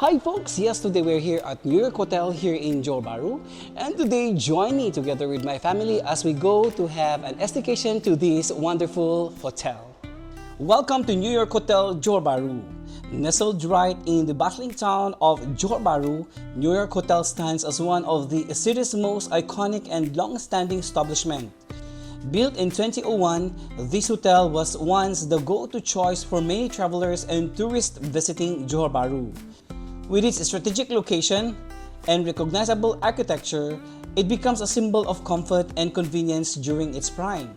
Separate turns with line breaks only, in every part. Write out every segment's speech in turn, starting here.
Hi folks, yes, today we're here at York Hotel here in Johor Bahru, and today join me together with my family as we go to have an staycation to this wonderful hotel. Welcome to New York Hotel Johor Bahru. Nestled right in the bustling town of Johor Bahru, New York Hotel stands as one of the city's most iconic and long-standing establishments. Built in 2001, this hotel was once the go-to choice for many travelers and tourists visiting Johor Bahru. With its strategic location and recognizable architecture, it becomes a symbol of comfort and convenience during its prime.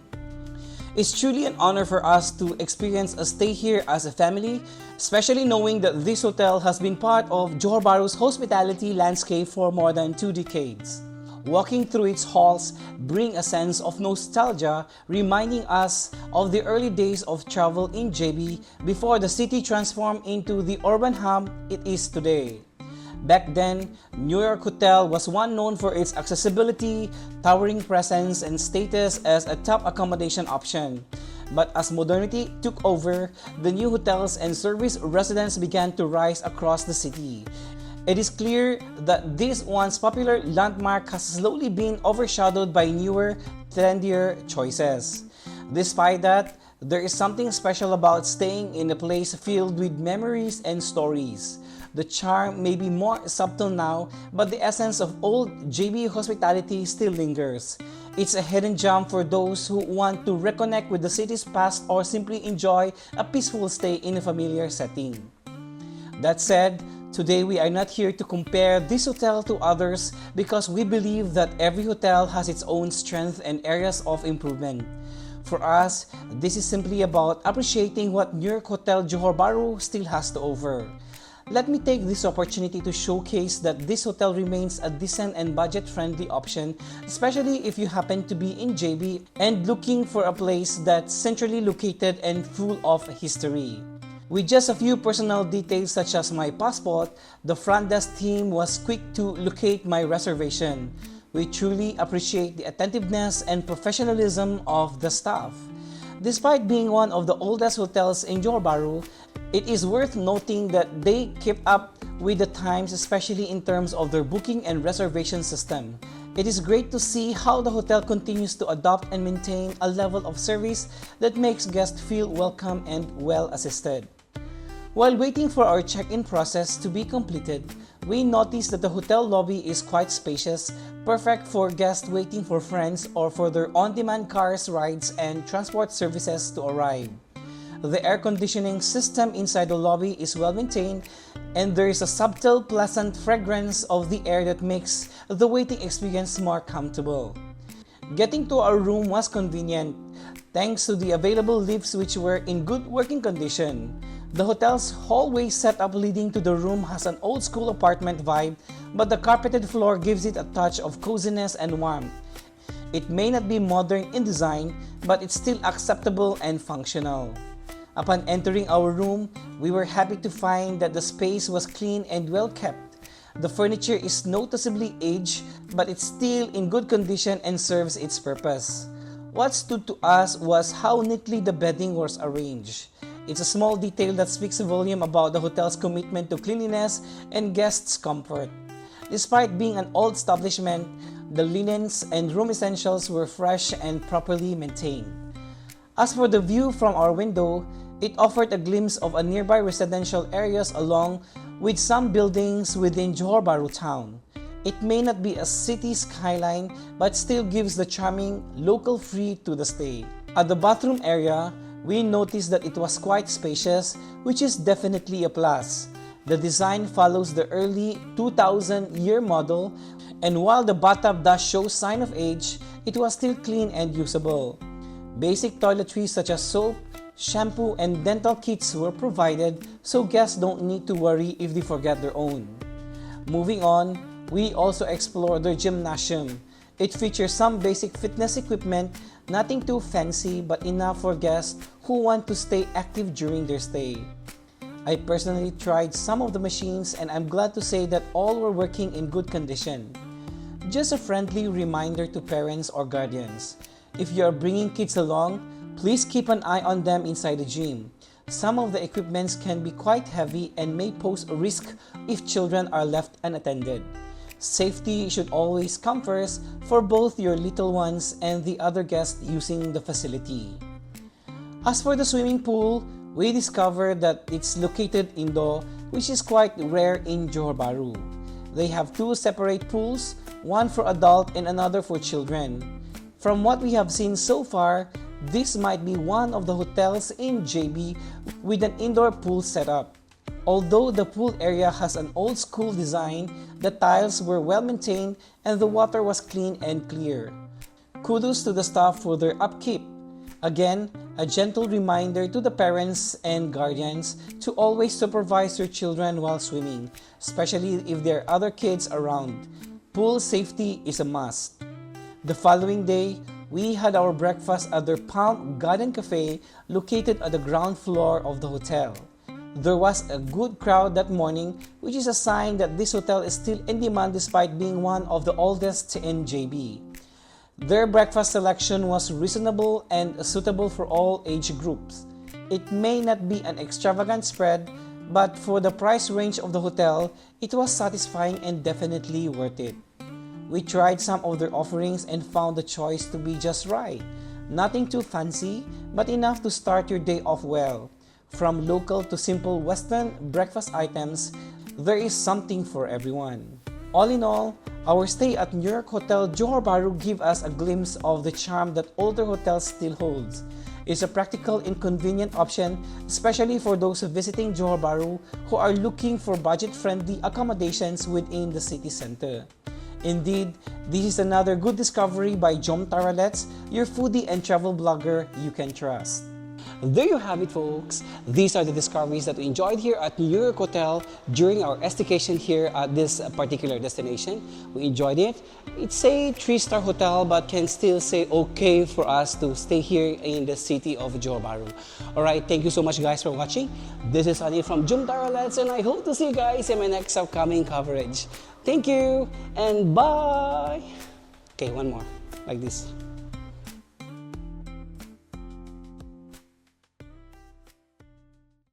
It's truly an honor for us to experience a stay here as a family, especially knowing that this hotel has been part of Johor Bahru's hospitality landscape for more than 2 decades. Walking through its halls bring a sense of nostalgia, reminding us of the early days of travel in JB before the city transformed into the urban hub it is today. Back then, New York Hotel was one known for its accessibility, towering presence, and status as a top accommodation option. But as modernity took over, the new hotels and service residents began to rise across the city. It is clear that this once popular landmark has slowly been overshadowed by newer, trendier choices. Despite that, there is something special about staying in a place filled with memories and stories. The charm may be more subtle now, but the essence of old JB hospitality still lingers. It's a hidden gem for those who want to reconnect with the city's past or simply enjoy a peaceful stay in a familiar setting. That said, today we are not here to compare this hotel to others because we believe that every hotel has its own strength and areas of improvement. For us, this is simply about appreciating what New York Hotel Johor Bahru still has to offer. Let me take this opportunity to showcase that this hotel remains a decent and budget-friendly option, especially if you happen to be in JB and looking for a place that's centrally located and full of history. With just a few personal details such as my passport, the front desk team was quick to locate my reservation. We truly appreciate the attentiveness and professionalism of the staff. Despite being one of the oldest hotels in Johor Bahru, it is worth noting that they keep up with the times, especially in terms of their booking and reservation system. It is great to see how the hotel continues to adopt and maintain a level of service that makes guests feel welcome and well assisted. While waiting for our check-in process to be completed, we noticed that the hotel lobby is quite spacious, perfect for guests waiting for friends or for their on-demand cars, rides, and transport services to arrive. The air conditioning system inside the lobby is well maintained, and there is a subtle, pleasant fragrance of the air that makes the waiting experience more comfortable. Getting to our room was convenient, thanks to the available lifts which were in good working condition. The hotel's hallway setup leading to the room has an old-school apartment vibe, but the carpeted floor gives it a touch of coziness and warmth. It may not be modern in design, but it's still acceptable and functional. Upon entering our room, we were happy to find that the space was clean and well kept. The furniture is noticeably aged, but it's still in good condition and serves its purpose. What stood to us was how neatly the bedding was arranged. It's a small detail that speaks a volume about the hotel's commitment to cleanliness and guests' comfort. Despite being an old establishment, the linens and room essentials were fresh and properly maintained. As for the view from our window, it offered a glimpse of a nearby residential areas along with some buildings within Johor Bahru town. It may not be a city skyline, but still gives the charming local feel to the stay. At the bathroom area, we noticed that it was quite spacious, which is definitely a plus. The design follows the early 2000-year model, and while the bathtub does show sign of age, it was still clean and usable. Basic toiletries such as soap, shampoo, and dental kits were provided, so guests don't need to worry if they forget their own. Moving on, we also explored their gymnasium. It features some basic fitness equipment, nothing too fancy but enough for guests who want to stay active during their stay. I personally tried some of the machines and I'm glad to say that all were working in good condition. Just a friendly reminder to parents or guardians. If you are bringing kids along, please keep an eye on them inside the gym. Some of the equipments can be quite heavy and may pose a risk if children are left unattended. Safety should always come first for both your little ones and the other guests using the facility. As for the swimming pool, we discovered that it's located indoor, which is quite rare in Johor Bahru. They have two separate pools, one for adult and another for children. From what we have seen so far, this might be one of the hotels in JB with an indoor pool setup. Although the pool area has an old school design, the tiles were well maintained and the water was clean and clear. Kudos to the staff for their upkeep. Again, a gentle reminder to the parents and guardians to always supervise your children while swimming, especially if there are other kids around. Pool safety is a must. The following day, we had our breakfast at their Palm Garden Café located at the ground floor of the hotel. There was a good crowd that morning, which is a sign that this hotel is still in demand despite being one of the oldest in JB. Their breakfast selection was reasonable and suitable for all age groups. It may not be an extravagant spread, but for the price range of the hotel, it was satisfying and definitely worth it. We tried some of their offerings and found the choice to be just right. Nothing too fancy, but enough to start your day off well. From local to simple Western breakfast items, there is something for everyone. All in all, our stay at York Hotel Johor Bahru gave us a glimpse of the charm that older hotels still holds. It's a practical and convenient option, especially for those visiting Johor Bahru who are looking for budget-friendly accommodations within the city center. Indeed, this is another good discovery by Jomtaralets, your foodie and travel blogger you can trust. There you have it, folks. These are the discoveries that we enjoyed here at York Hotel during our staycation here at this particular destination. We enjoyed it. It's a 3-star hotel, but can still say okay for us to stay here in the city of Johor Bahru. Alright, thank you so much guys for watching. This is Anil from Jomtaralets, and I hope to see you guys in my next upcoming coverage. Thank you and bye! Okay, one more, like this.